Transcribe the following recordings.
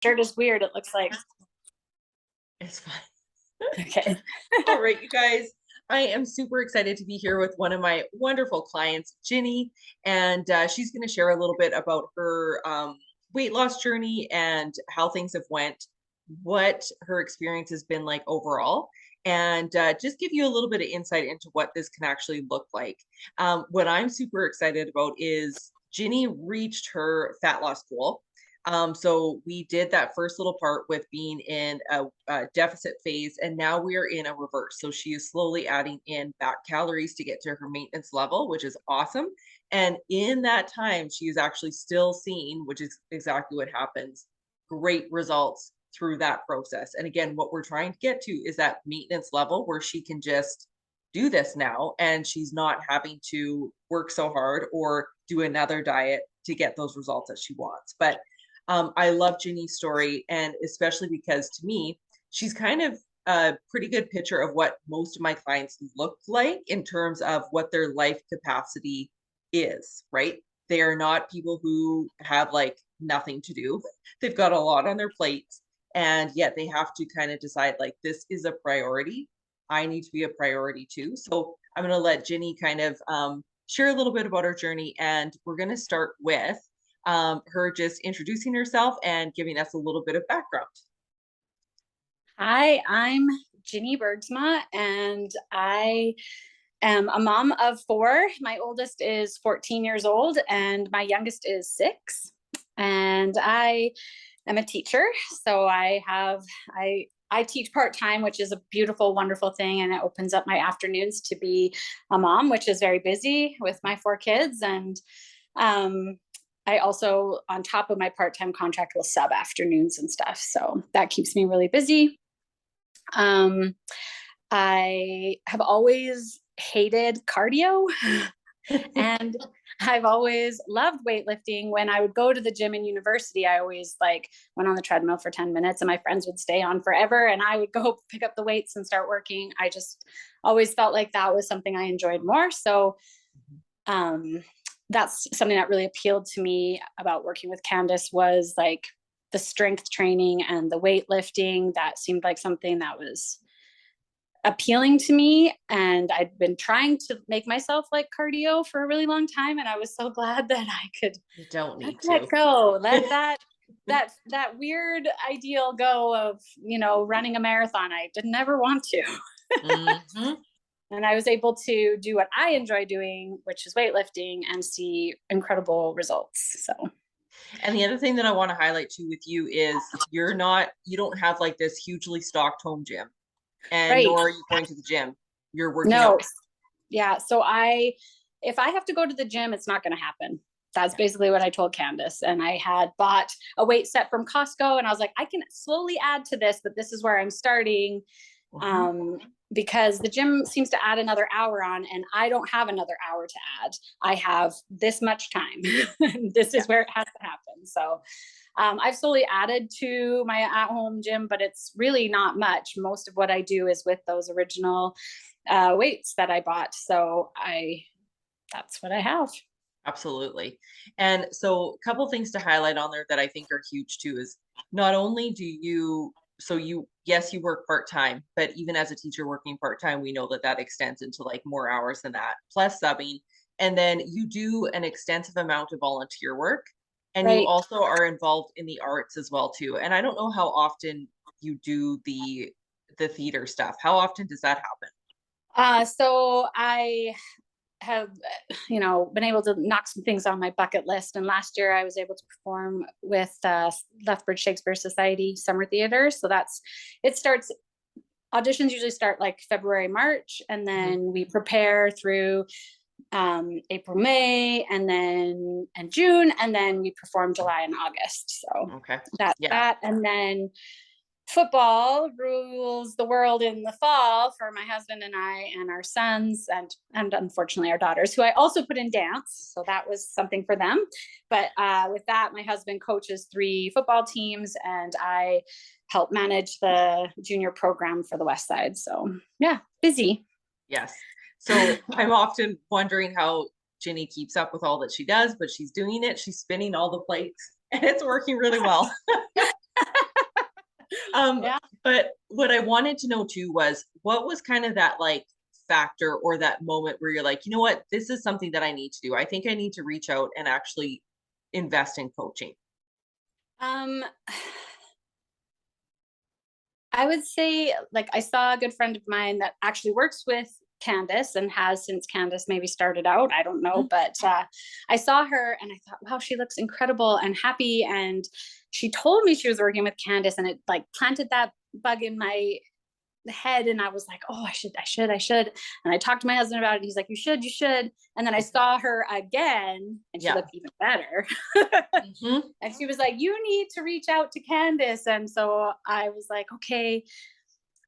Shirt is weird, it looks like. It's fine. Okay. All right, you guys. I am super excited to be here with one of my wonderful clients, Ginny, and she's going to share a little bit about her weight loss journey and how things have went, what her experience has been like overall, and just give you a little bit of insight into what this can actually look like. What I'm super excited about is Ginny reached her fat loss goal. So we did that first little part with being in a deficit phase, and now we are in a reverse. So she is slowly adding in back calories to get to her maintenance level, which is awesome. And in that time, she is actually still seeing, which is exactly what happens, great results through that process. And again, what we're trying to get to is that maintenance level where she can just do this now and she's not having to work so hard or do another diet to get those results that she wants. But I love Ginny's story, and especially because to me, she's kind of a pretty good picture of what most of my clients look like in terms of what their life capacity is, right? They are not people who have like nothing to do. They've got a lot on their plates, and yet they have to kind of decide like, this is a priority. I need to be a priority too. So I'm going to let Ginny kind of share a little bit about her journey, and we're going to start with her just introducing herself and giving us a little bit of background. Hi, I'm Ginny Bergsma, and I am a mom of four. My oldest is 14 years old, and my youngest is 6. And I am a teacher, so I teach part-time, which is a beautiful, wonderful thing, and it opens up my afternoons to be a mom, which is very busy with my 4 kids. And I also, on top of my part-time contract, will sub afternoons and stuff. So that keeps me really busy. I have always hated cardio and I've always loved weightlifting. When I would go to the gym in university, I always like went on the treadmill for 10 minutes and my friends would stay on forever and I would go pick up the weights and start working. I just always felt like that was something I enjoyed more. So, that's something that really appealed to me about working with Candace, was like the strength training and the weightlifting. That seemed like something that was appealing to me. And I'd been trying to make myself like cardio for a really long time. And I was so glad that I could You don't let need that to. go, let that weird ideal go of, running a marathon. I did never want to. Mm-hmm. And I was able to do what I enjoy doing, which is weightlifting, and see incredible results. So, And the other thing that I want to highlight too with you is you don't have like this hugely stocked home gym, and right. nor are you going to the gym. You're working No. out. Yeah. So if I have to go to the gym, it's not going to happen. That's basically what I told Candace. And I had bought a weight set from Costco and I was like, I can slowly add to this, but this is where I'm starting. Because the gym seems to add another hour on and I don't have another hour to add. I have this much time. This is where it has to happen. So I've slowly added to my at-home gym, but it's really not much. Most of what I do is with those original weights that I bought. So that's what I have. Absolutely. And so a couple things to highlight on there that I think are huge too is not only do you, yes, you work part-time, but even as a teacher working part-time, we know that that extends into like more hours than that, plus subbing. And then you do an extensive amount of volunteer work, and you Right. also are involved in the arts as well too. And I don't know how often you do the theater stuff. How often does that happen? So I have, been able to knock some things on my bucket list. And last year I was able to perform with Lethbridge Shakespeare Society Summer Theater. So auditions usually start like February, March, and then we prepare through April, May, and June, and then we perform July and August. So Okay. that's Yeah. that. And then football rules the world in the fall for my husband and I and our sons, and unfortunately our daughters, who I also put in dance. So that was something for them. But with that, my husband coaches 3 football teams and I help manage the junior program for the West Side. So yeah, busy. Yes. So I'm often wondering how Ginny keeps up with all that she does, but she's doing it. She's spinning all the plates and it's working really well. Yeah. But what I wanted to know too was what was kind of that like factor or that moment where you're like, you know what, this is something that I need to do. I think I need to reach out and actually invest in coaching. Um, I would say, like, I saw a good friend of mine that actually works with Candace and has since Candace maybe started out. I don't know, Mhm. but I saw her and I thought, wow, she looks incredible and happy. And she told me she was working with Candace, and it like planted that bug in my head. And I was like, oh, I should. And I talked to my husband about it. And he's like, you should. And then I saw her again and she Yeah. looked even better. Hmm. And she was like, you need to reach out to Candace. And so I was like, okay.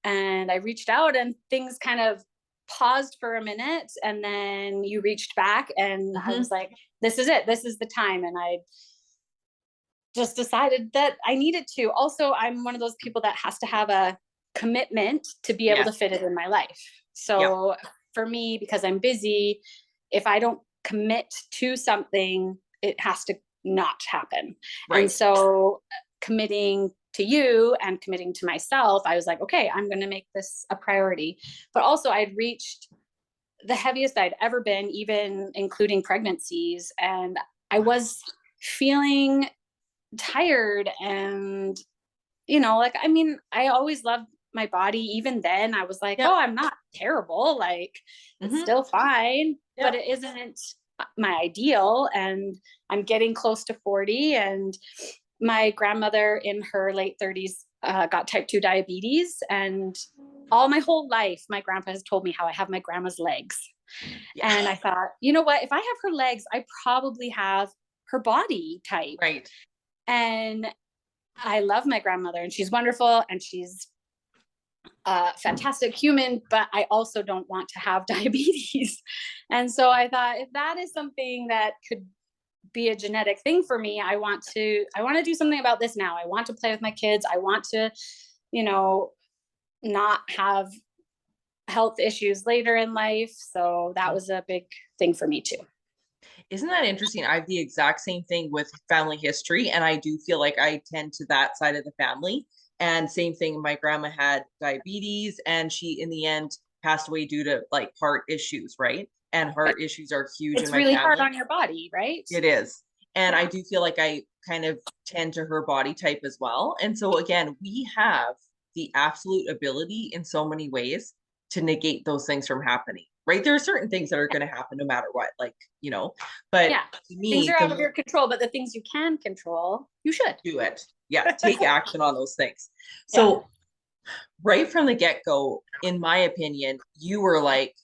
And I reached out and things kind of paused for a minute. And then you reached back and I Hmm. was like, this is it. This is the time. And I just decided that I needed to. Also, I'm one of those people that has to have a commitment to be able to Yes. fit it in my life. Yeah. So for me, because I'm busy, if I don't commit to something, it has to not happen. And Right. so committing to you and committing to myself, I was like, okay, I'm going to make this a priority. But also, I'd reached the heaviest I'd ever been, even including pregnancies. And I was feeling tired and like, I mean, I always loved my body. Even then I was like, Yeah. oh, I'm not terrible, like it's Hmm. still fine, Yeah. but it isn't my ideal. And I'm getting close to 40, and my grandmother in her late 30s got type 2 diabetes. And all my whole life my grandpa has told me how I have my grandma's legs. Yeah. And I thought, you know what, if I have her legs, I probably have her body type. Right. And I love my grandmother and she's wonderful and she's a fantastic human, but I also don't want to have diabetes. And so I thought, if that is something that could be a genetic thing for me, I want to do something about this now. I want to play with my kids. I want to, you know, not have health issues later in life. So that was a big thing for me too. Isn't that interesting? I have the exact same thing with family history, and I do feel like I tend to that side of the family. And same thing, my grandma had diabetes, and she, in the end, passed away due to like heart issues, right? And Right? heart issues are huge in It's my really hard family. on your body, right? It is. And I Yeah. do feel like I kind of tend to her body type as well. And so, again, we have the absolute ability in so many ways to negate those things from happening, right? There are certain things that are going to happen no matter what, like, but Yeah. to Things me, are the out of more your control, but the things you can control, you should. do it, yeah, take action on those things. Yeah. So, right from the get go, in my opinion, you were like,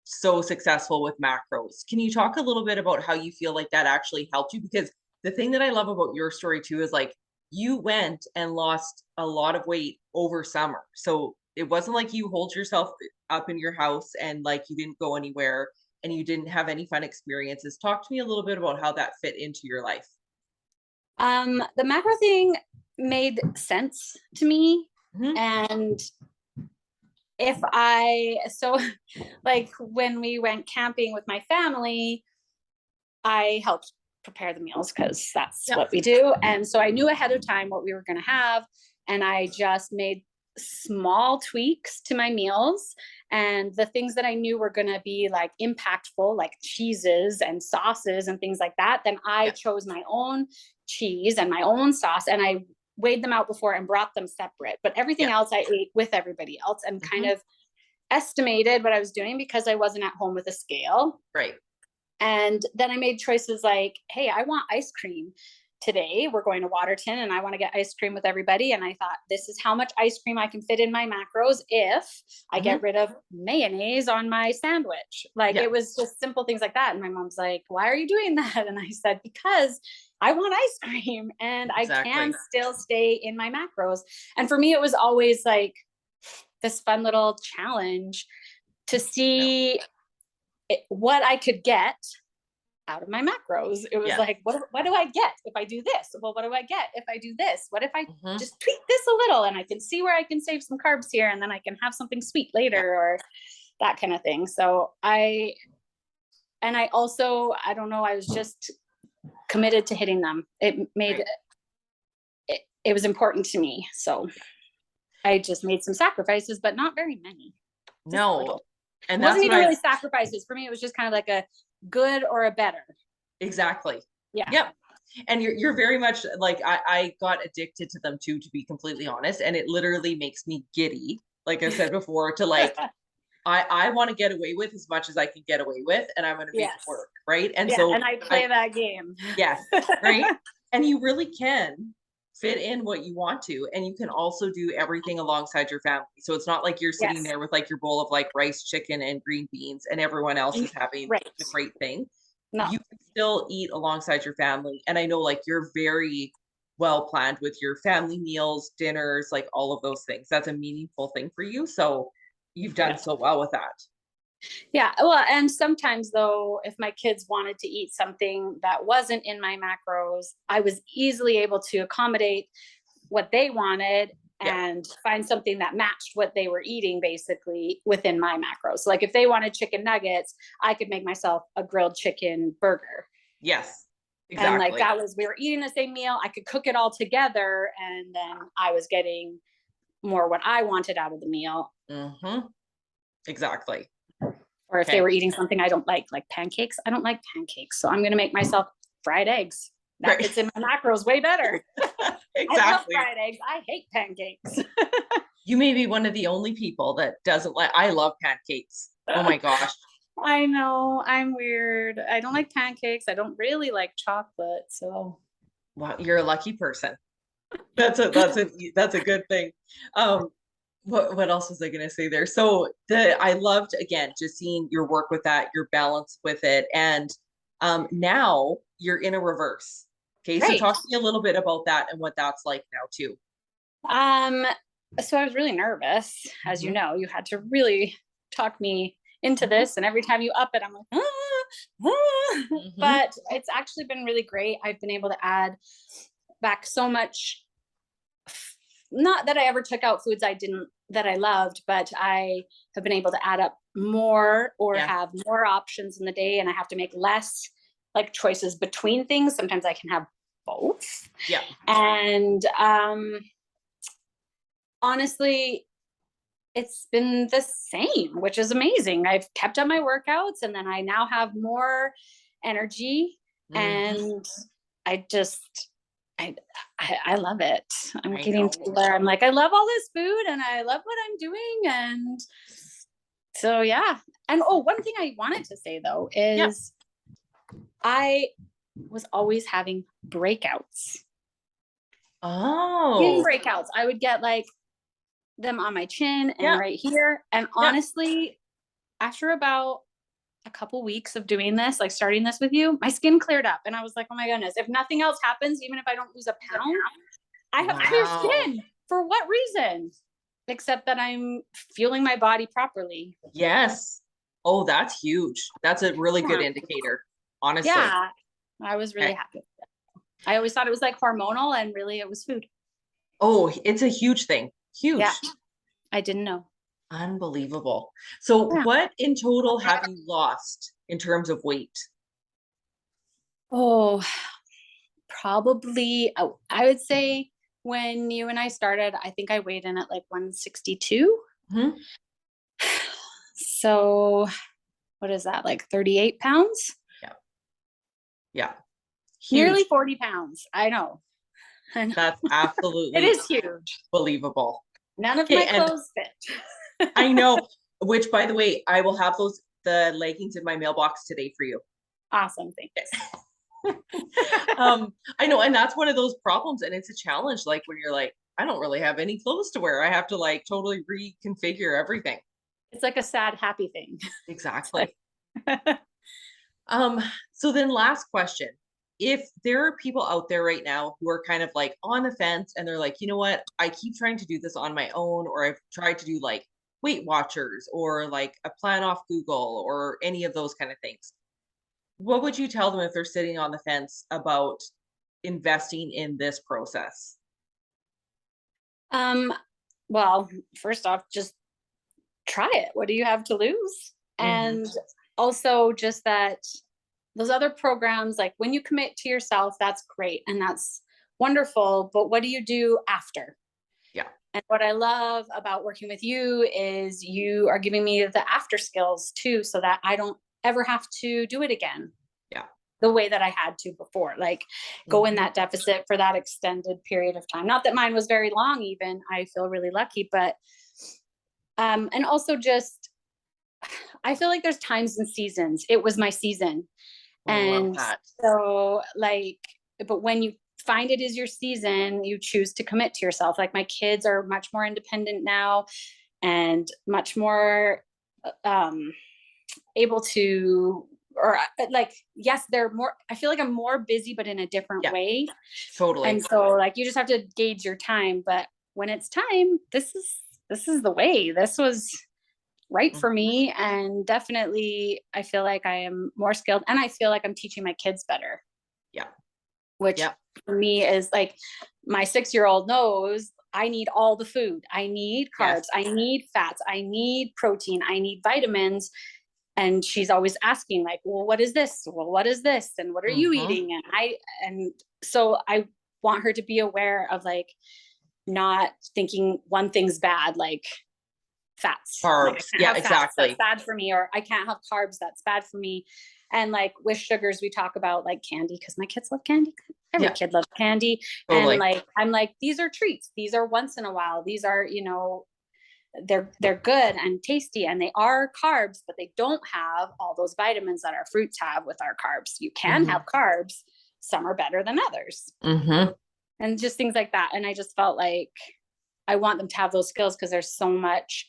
so successful with macros. Can you talk a little bit about how you feel like that actually helped you? Because the thing that I love about your story too is like you went and lost a lot of weight over summer. So it wasn't like you hold yourself up in your house and like you didn't go anywhere and you didn't have any fun experiences. Talk to me a little bit about how that fit into your life. The macro thing made sense to me. Hmm. And if I, so like when we went camping with my family, I helped prepare the meals because that's Yeah. what we do. And so I knew ahead of time what we were going to have. And I just made small tweaks to my meals. And the things that I knew were going to be like impactful, like cheeses and sauces and things like that, then I Yeah. chose my own cheese and my own sauce. And I weighed them out before and brought them separate. But everything Yeah. else I ate with everybody else and kind Hmm. of estimated what I was doing because I wasn't at home with a scale. Right. And then I made choices like, hey, I want ice cream today. We're going to Waterton and I want to get ice cream with everybody. And I thought, this is how much ice cream I can fit in my macros if I Hmm. get rid of mayonnaise on my sandwich. Like Yeah. it was just simple things like that. And my mom's like, why are you doing that? And I said, because I want ice cream and I can Exactly. still stay in my macros. And for me, it was always like this fun little challenge to No. see what I could get out of my macros. It was Yeah. like, what do I get if I do this? Well, what do I get if I do this? What if I Hmm. just tweak this a little and I can see where I can save some carbs here and then I can have something sweet Yeah. later or that kind of thing. So I also, I don't know, I was just committed to hitting them. It made Right. it was important to me. So I just made some sacrifices, but not very many. Just No. little. And It that's wasn't what even I really sacrifices. For me, it was just kind of like a good or a better. exactly. Yeah. Yep. And you're very much like I got addicted to them too, to be completely honest. And it literally makes me giddy, like I said before, to like I want to get away with as much as I can get away with, and I'm going to make it Yes. work, right? And Yeah. so And I play that game. yes, right? And you really can fit in what you want to, and you can also do everything alongside your family. So it's not like you're sitting Yes. there with like your bowl of like rice, chicken, and green beans, and everyone else is having Right. the great thing. No. You can still eat alongside your family. And I know like you're very well planned with your family meals, dinners, like all of those things. That's a meaningful thing for you. So you've done Yeah. so well with that. Yeah. Well, and sometimes though, if my kids wanted to eat something that wasn't in my macros, I was easily able to accommodate what they wanted Yeah. and find something that matched what they were eating basically within my macros. So like if they wanted chicken nuggets, I could make myself a grilled chicken burger. Yes, And like exactly. that was, we were eating the same meal. I could cook it all together. And then I was getting more what I wanted out of the meal. Mm-hmm. Exactly. Or if they Okay. were eating something I don't like pancakes, I don't like pancakes. So I'm going to make myself fried eggs. That Right. fits in my macros way better. I love Exactly. fried eggs. I hate pancakes. You may be one of the only people that doesn't like, I love pancakes. Oh my gosh. I know, I'm weird. I don't like pancakes. I don't really like chocolate. So Wow, you're a lucky person. That's a good thing. Um, what else was I gonna say there? So I loved again just seeing your work with that, your balance with it, and now you're in a reverse. Okay, so right. talk to me a little bit about that and what that's like now too. Um, so I was really nervous, as you Mhm, know. You had to really talk me into mhm, this, and every time you up it, I'm like, mhm. but it's actually been really great. I've been able to add back so much. Not that I ever took out foods I didn't that I loved, but I have been able to add up more or Yeah, have more options in the day, and I have to make less like choices between things. Sometimes I can have both. yeah. And honestly, it's been the same, which is amazing. I've kept up my workouts and then I now have more energy Mhm. and I just I, I love it. I'm I getting to know. where I'm like, I love all this food and I love what I'm doing. And so, yeah. And oh, one thing I wanted to say though Yeah. is I was always having breakouts. Skin Oh, breakouts. I would get like them on my chin and yeah, right here. And yeah. honestly, after about a couple weeks of doing this, like starting this with you, my skin cleared up. And I was like, oh my goodness, if nothing else happens, even if I don't lose a pound, I have clear Wow. skin. For what reason? Except that I'm fueling my body properly. Yes. Oh, that's huge. That's a really good Yeah. indicator, honestly. Yeah. I was really Okay. happy. I always thought it was like hormonal and really it was food. Oh, it's a huge thing. Yeah. Huge. I didn't know. Unbelievable. So Yeah. what in total have you lost in terms of weight? Oh, probably, I would say when you and I started, I think I weighed in at like 162. Mhm. So what is that, like 38 pounds? Yeah. Yeah. Nearly Huge. 40 pounds. I know. I know. That's It absolutely is huge. believable. None of Okay, my and clothes fit. I know, which by the way, I will have the leggings in my mailbox today for you. Awesome. Thanks. I know, and that's one of those problems, and it's a challenge. Like when you're like, I don't really have any clothes to wear. I have to like totally reconfigure everything. It's like a sad, happy thing. It's like, Exactly. Um, so then last question. If there are people out there right now who are kind of like on the fence and they're like, you know what, I keep trying to do this on my own, or I've tried to do like Weight Watchers or like a plan off Google or any of those kind of things. What would you tell them if they're sitting on the fence about investing in this process? um, well, first off, just try it. What do you have to lose? Hmm. And also just that those other programs, like when you commit to yourself, that's great and that's wonderful. But what do you do after? And what I love about working with you is you are giving me the after skills too, so that I don't ever have to do it again Yeah. the way that I had to before, like go in that deficit for that extended period of time. Not that mine was very long, even. I feel really lucky, but and also just I feel like there's times and seasons. It was my season. Love And that. so like, but when you find it is your season, you choose to commit to yourself. Like my kids are much more independent now and much more um able to, or like, yes, they're more, I feel like I'm more busy, but in a different Yeah, way. totally. And so like you just have to gauge your time. But when it's time, this is the way. This was right for Mhm. me. And definitely I feel like I am more skilled and I feel like I'm teaching my kids better, Yeah. which Yeah. for me is like my 6-year-old knows I need all the food. I need carbs. Yes. I need fats. I need protein. I need vitamins. And she's always asking like, well, what is this? Well, what is this? And what are you Hmm. eating? And so I want her to be aware of like not thinking one thing's bad, like fats. Like I Carbs. can't Yeah, have fats, that's exactly. bad for me, or I can't have carbs, that's bad for me. And like with sugars, we talk about like candy because my kids love candy. Every Yeah, kid loves candy. And totally. like I'm like, these are treats. These are once in a while. These are, you know, they're good and tasty and they are carbs, but they don't have all those vitamins that our fruits have with our carbs. You can Hmm. have carbs. Some are better than others. Hmm. And just things like that. And I just felt like I want them to have those skills because there's so much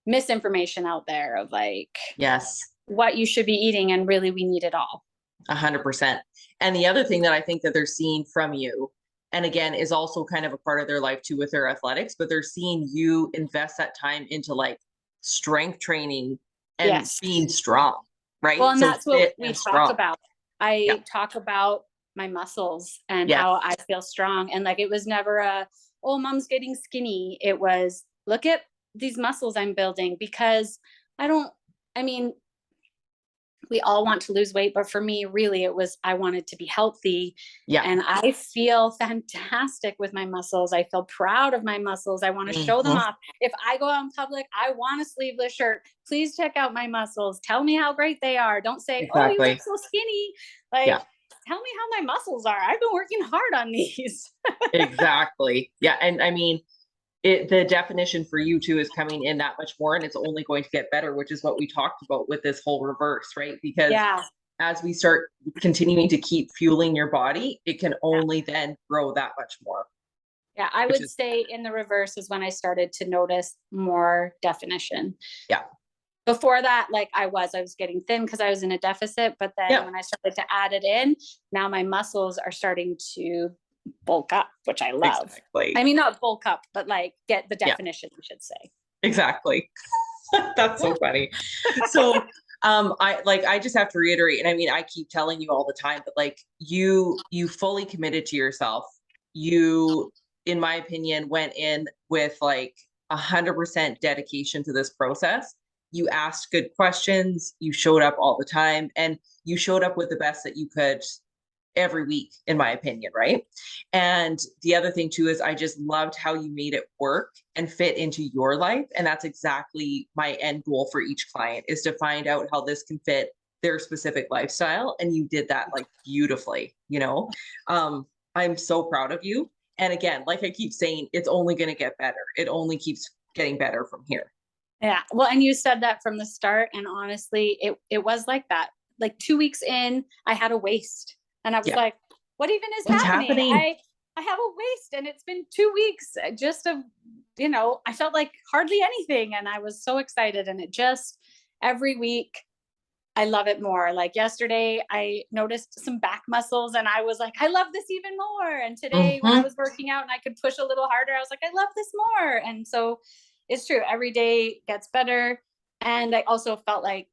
misinformation out there of like Yes. what you should be eating, and really we need it all. 100%. And the other thing that I think that they're seeing from you, and again, is also kind of a part of their life too with their athletics, but they're seeing you invest that time into like strength training and Yes. being strong, Well, right? and So that's what fit we and talk strong. about. Yeah. I talk about my muscles and Yes. how I feel strong. And like it was never a, oh, mom's getting skinny. It was, look at these muscles I'm building. Because I don't, I mean, we all want to lose weight, but for me, really, it was I wanted to be healthy. Yeah. And I feel fantastic with my muscles. I feel proud of my muscles. I want to show them Hmm. off. If I go out in public, I want a sleeveless shirt. Please check out my muscles. Tell me how great they are. Don't say, oh, you look Exactly. so skinny. Like, Yeah. tell me how my muscles are. I've been working hard on these. Exactly. Yeah. And I mean, the definition for you too is coming in that much more, and it's only going to get better, which is what we talked about with this whole reverse, right? Because Yeah. as we start continuing to keep fueling your body, it can Yeah. only then grow that much more, Yeah. I which would is, say in the reverse is when I started to notice more definition. yeah. Before that, like I was getting thin because I was in a deficit. But then Yeah. when I started to add it in, now my muscles are starting to bulk up, which I love. I Exactly. mean, not bulk up, but like get the Yeah. definition, we should say. Exactly. That's so funny. So, I just have to reiterate, and I mean, I keep telling you all the time, but like you fully committed to yourself. You, in my opinion, went in with like 100% dedication to this process. You asked good questions, you showed up all the time, and you showed up with the best that you could every week, in my opinion, right? And the other thing too is I just loved how you made it work and fit into your life. And that's exactly my end goal for each client, is to find out how this can fit their specific lifestyle. And you did that like beautifully, you know. I'm so proud of you. And again, like I keep saying, it's only going to get better. It only keeps getting better from here. Yeah. Well, and you said that from the start. And honestly, it was like that. Like 2 weeks in, I had a waist. And I was Yeah. like, what even is What's happening? happening? I have a waist and it's been 2 weeks just of, you know, I felt like hardly anything. And I was so excited. And it just every week I love it more. Like yesterday, I noticed some back muscles and I was like, I love this even more. And today, when I Hmm. was working out and I could push a little harder, I was like, I love this more. And so it's true. Every day gets better. And I also felt like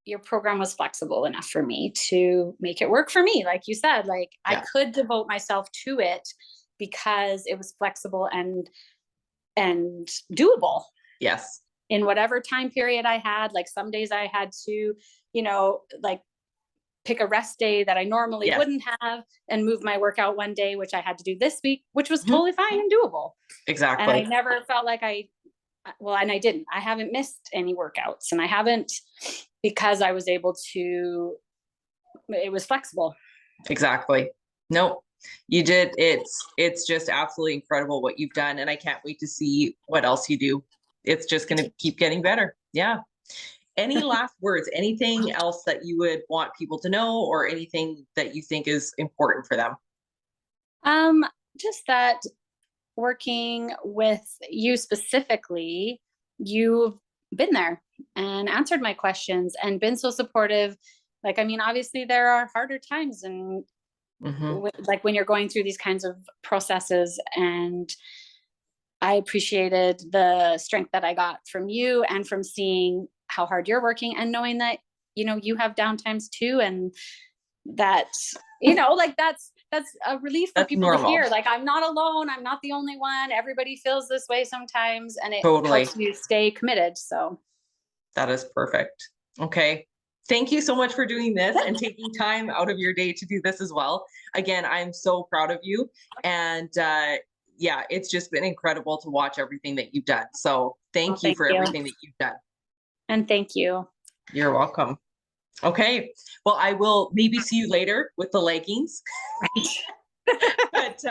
your program was flexible enough for me to make it work for me. Like you said, like I Yeah. could devote myself to it because it was flexible and doable Yes. in whatever time period I had. Like some days I had to, you know, like pick a rest day that I normally Yes. wouldn't have and move my workout one day, which I had to do this week, which was Mhm. totally fine and doable. And I Exactly. never felt like and I didn't. I haven't missed any workouts, and I haven't, because I was able to, it was flexible. Exactly. Nope. You did. It's just absolutely incredible what you've done, and I can't wait to see what else you do. It's just going to keep getting better. Yeah. Any last words? Anything else that you would want people to know, or anything that you think is important for them? Um, just that working with you specifically, you've been there and answered my questions and been so supportive. Like, I mean, obviously there are harder times, and Hmm. like when you're going through these kinds of processes, and I appreciated the strength that I got from you and from seeing how hard you're working and knowing that, you have downtimes too. And that, like that's a relief for That's people to hear. normal. Like, I'm not alone. I'm not the only one. Everybody feels this way sometimes, and it Totally. helps you stay committed. So That is perfect. Okay. Thank you so much for doing this and taking time out of your day to do this as well. Again, I'm so proud of you. And yeah, it's just been incredible to watch everything that you've done. So well, thank you thank for you. everything that you've done. And thank you. You're welcome. Okay. Well, I will maybe see you later with the leggings, but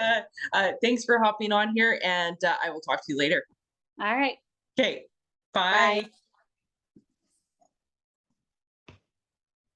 thanks for hopping on here, and I will talk to you later. All right. Okay. Bye. Bye.